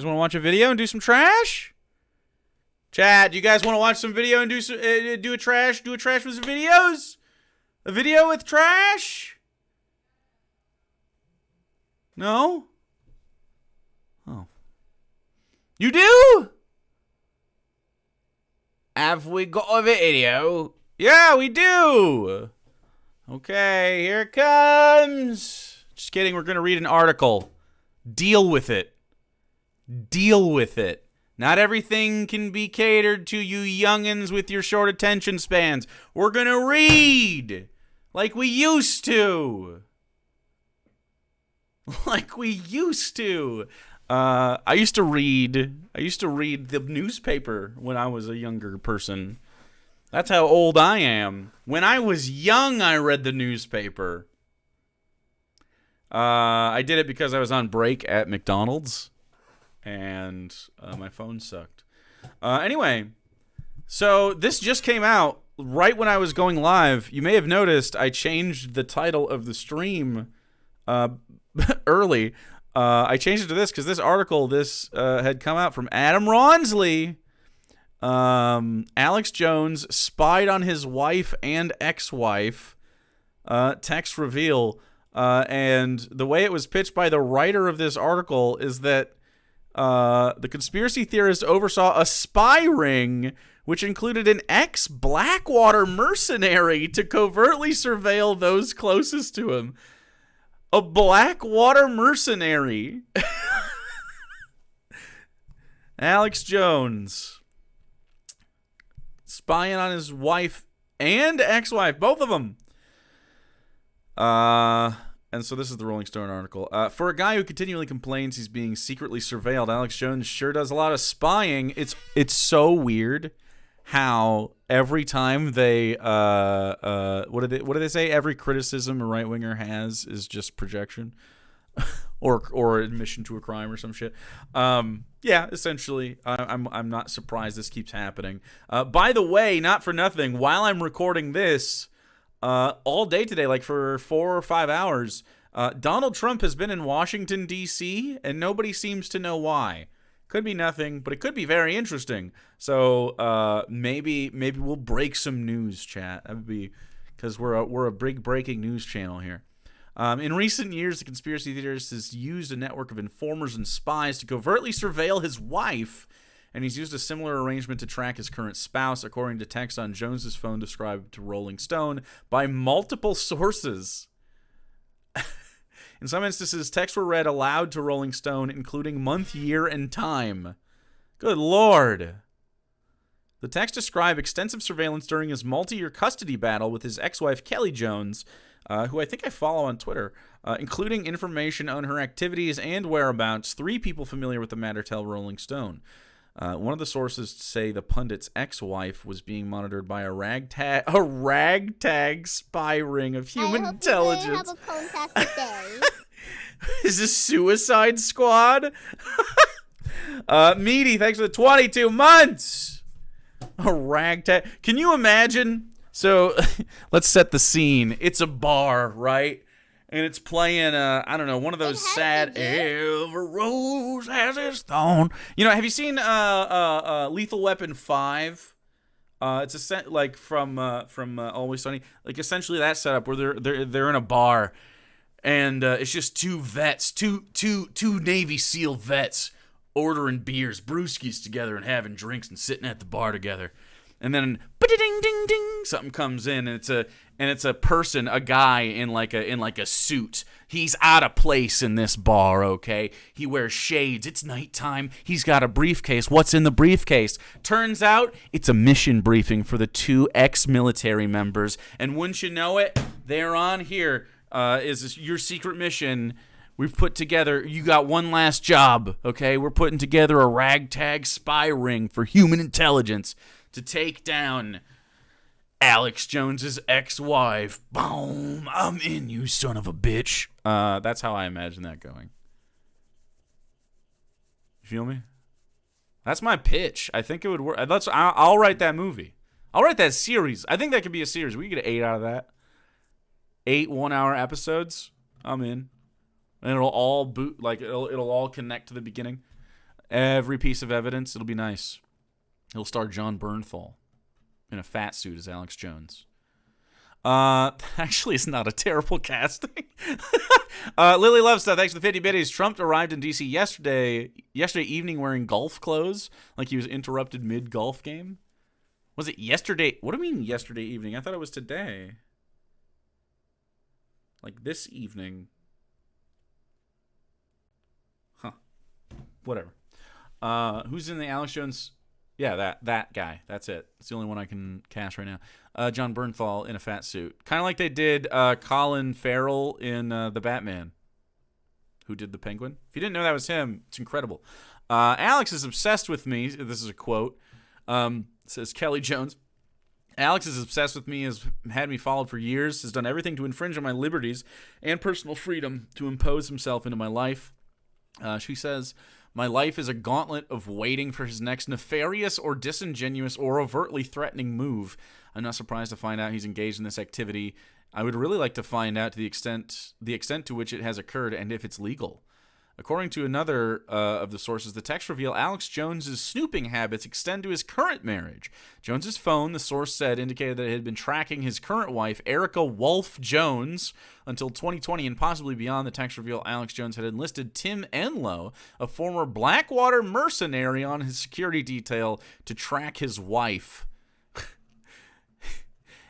You guys want to watch a video and do some trash? Chat, do you guys want to watch some video and do a trash with some videos? A video with trash? No? Oh. You do? Have we got a video? Yeah, we do. Okay, here it comes. Just kidding, we're going to read an article. Deal with it. Deal with it. Not everything can be catered to you youngins with your short attention spans. We're going to read like we used to. Like we used to. I used to read the newspaper when I was a younger person. That's how old I am. When I was young, I read the newspaper. I did it because I was on break at McDonald's. And my phone sucked. Anyway, so this just came out right when I was going live. You may have noticed I changed the title of the stream early. I changed it to this because this article, had come out from Adam Ronsley. Alex Jones spied on his wife and ex-wife. Text reveal. And the way it was pitched by the writer of this article is that the conspiracy theorist oversaw a spy ring which included an ex-Blackwater mercenary to covertly surveil those closest to him. A Blackwater mercenary. Alex Jones. Spying on his wife and ex-wife, both of them. And so this is the Rolling Stone article. For a guy who continually complains he's being secretly surveilled, Alex Jones sure does a lot of spying. It's so weird how every time they what do they say? Every criticism a right winger has is just projection, or admission to a crime or some shit. Yeah, essentially, I'm not surprised this keeps happening. By the way, not for nothing, while I'm recording this. All day today, like for 4 or 5 hours, Donald Trump has been in Washington, D.C., and nobody seems to know why. Could be nothing, but it could be very interesting. So maybe we'll break some news, chat. That would be because we're a big breaking news channel here. In recent years, the conspiracy theorist has used a network of informers and spies to covertly surveil his wife. And he's used a similar arrangement to track his current spouse, according to text on Jones's phone described to Rolling Stone by multiple sources. In some instances, texts were read aloud to Rolling Stone, including month, year, and time. Good Lord. The text described extensive surveillance during his multi-year custody battle with his ex-wife, Kelly Jones, who I think I follow on Twitter, including information on her activities and whereabouts. 3 people familiar with the matter tell Rolling Stone. One of the sources say the pundit's ex-wife was being monitored by a ragtag spy ring of human intelligence. I hope you have a fantastic day. Is this Suicide Squad? Meaty, thanks for the 22 months. A ragtag. Can you imagine? So, let's set the scene. It's a bar, right? And it's playing, I don't know, one of those sad, every rose has its thorn. You know, have you seen Lethal Weapon 5? It's like from Always Sunny. Like essentially that setup where they're in a bar, and it's just two vets, two Navy SEAL vets ordering beers, brewskis together, and having drinks and sitting at the bar together. And then ba-ding-ding-ding, something comes in, and it's a person, a guy in like a suit. He's out of place in this bar, okay? He wears shades. It's nighttime. He's got a briefcase. What's in the briefcase? Turns out it's a mission briefing for the 2 ex-military members. And wouldn't you know it, they're on here. Is your secret mission? We've put together, you got one last job, okay? We're putting together a ragtag spy ring for human intelligence to take down Alex Jones's ex-wife. Boom! I'm in, you son of a bitch. That's how I imagine that going. You feel me? That's my pitch. I think it would work. I'll write that movie. I'll write that series. I think that could be a series. We could get 8 out of that. 8 1-hour episodes. I'm in. And it'll all it'll all connect to the beginning. Every piece of evidence, it'll be nice. He'll star John Bernthal in a fat suit as Alex Jones. Actually, it's not a terrible casting. Lily Love Stuff, thanks for the 50 biddies. Trump arrived in D.C. yesterday evening wearing golf clothes, like he was interrupted mid-golf game. Was it yesterday? What do you mean yesterday evening? I thought it was today. Like this evening. Huh. Whatever. Who's in the Alex Jones? Yeah, that guy. That's it. It's the only one I can cast right now. John Bernthal in a fat suit. Kind of like they did Colin Farrell in The Batman, who did the Penguin. If you didn't know that was him, it's incredible. Alex is obsessed with me. This is a quote. Says Kelly Jones. Alex is obsessed with me, has had me followed for years, has done everything to infringe on my liberties and personal freedom to impose himself into my life. She says, my life is a gauntlet of waiting for his next nefarious or disingenuous or overtly threatening move. I'm not surprised to find out he's engaged in this activity. I would really like to find out the extent to which it has occurred and if it's legal. According to another of the sources, the texts reveal Alex Jones's snooping habits extend to his current marriage. Jones's phone, the source said, indicated that it had been tracking his current wife, Erica Wolf Jones, until 2020, and possibly beyond. The text reveal Alex Jones had enlisted Tim Enlow, a former Blackwater mercenary, on his security detail to track his wife.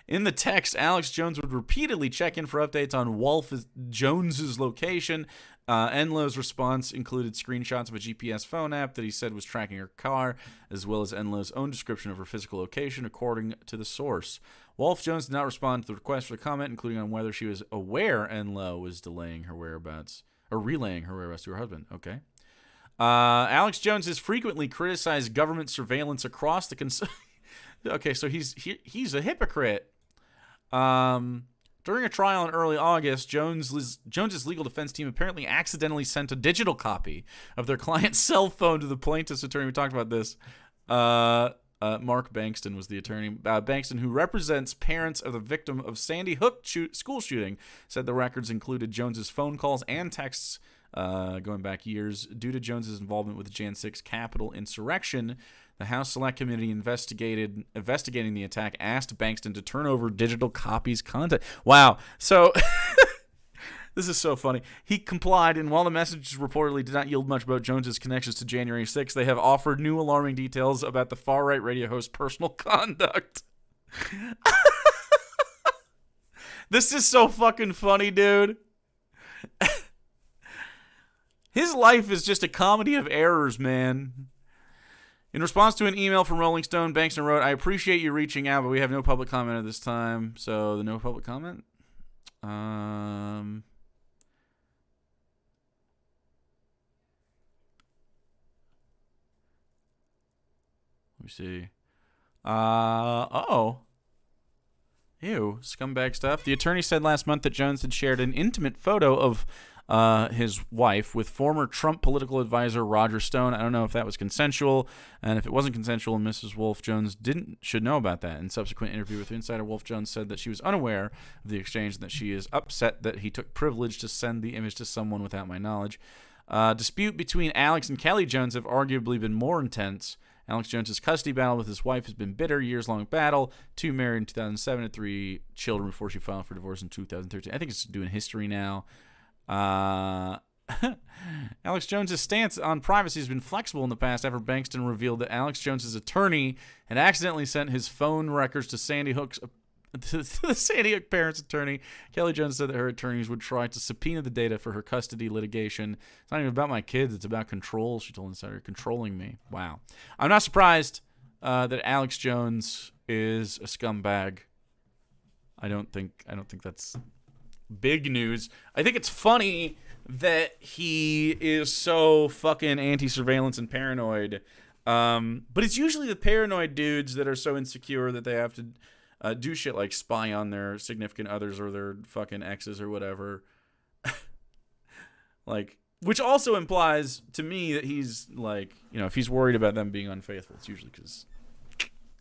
In the text, Alex Jones would repeatedly check in for updates on Wolf Jones's location. Enlow's response included screenshots of a GPS phone app that he said was tracking her car, as well as Enlow's own description of her physical location, according to the source. Wolf Jones did not respond to the request for the comment, including on whether she was aware Enlow was delaying her whereabouts, or relaying her whereabouts to her husband. Okay. Alex Jones has frequently criticized government surveillance across the Okay, so he's a hypocrite. During a trial in early August, Jones's legal defense team apparently accidentally sent a digital copy of their client's cell phone to the plaintiff's attorney. We talked about this. Mark Bankston was the attorney. Bankston, who represents parents of the victim of Sandy Hook school shooting, said the records included Jones's phone calls and texts going back years. Due to Jones's involvement with the Jan 6 Capitol insurrection, the House Select Committee investigating the attack asked Bankston to turn over digital copies content. Wow. So this is so funny. He complied, and while the messages reportedly did not yield much about Jones's connections to January 6th, they have offered new alarming details about the far-right radio host's personal conduct. This is so fucking funny, dude. His life is just a comedy of errors, man. In response to an email from Rolling Stone, Bankston wrote, I appreciate you reaching out, but we have no public comment at this time. So, the no public comment? Let me see. Ew, scumbag stuff. The attorney said last month that Jones had shared an intimate photo of his wife with former Trump political advisor Roger Stone. I don't know if that was consensual, and if it wasn't consensual, Mrs. Wolf Jones should know about that. In subsequent interview with Insider, Wolf Jones said that she was unaware of the exchange and that she is upset that he took privilege to send the image to someone without my knowledge. Dispute between Alex and Kelly Jones have arguably been more intense. Alex Jones' custody battle with his wife has been bitter, years-long battle. 2 married in 2007 and 3 children before she filed for divorce in 2013. I think it's doing history now. Alex Jones' stance on privacy has been flexible in the past after Bankston revealed that Alex Jones' attorney had accidentally sent his phone records to the Sandy Hook parents' attorney. Kelly Jones said that her attorneys would try to subpoena the data for her custody litigation. It's not even about my kids, it's about control, she told Insider. Controlling me. Wow. I'm not surprised that Alex Jones is a scumbag. I don't think that's big news. I think it's funny that he is so fucking anti-surveillance and paranoid. But it's usually the paranoid dudes that are so insecure that they have to do shit like spy on their significant others or their fucking exes or whatever. Like, which also implies to me that he's like, if he's worried about them being unfaithful, it's usually because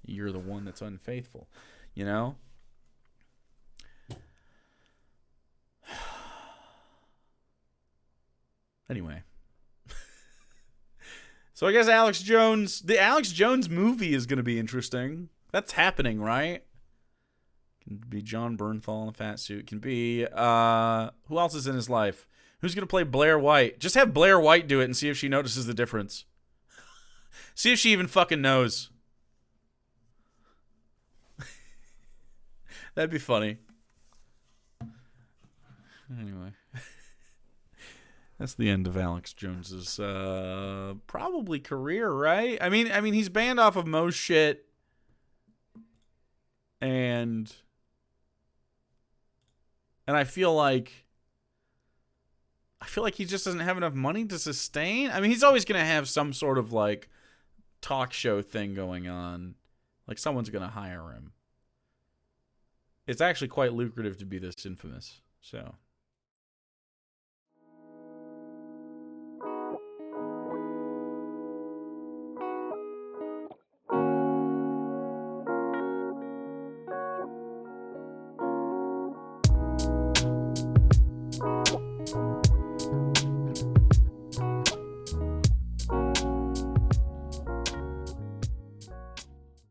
you're the one that's unfaithful, Anyway. So I guess the Alex Jones movie is going to be interesting. That's happening, right? Can be John Bernthal in a fat suit. Can be, who else is in his life? Who's going to play Blair White? Just have Blair White do it and see if she notices the difference. See if she even fucking knows. That'd be funny. Anyway. That's the end of Alex Jones's probably career, right? I mean he's banned off of most shit, and I feel like he just doesn't have enough money to sustain. I mean, he's always gonna have some sort of like talk show thing going on, like someone's gonna hire him. It's actually quite lucrative to be this infamous, so.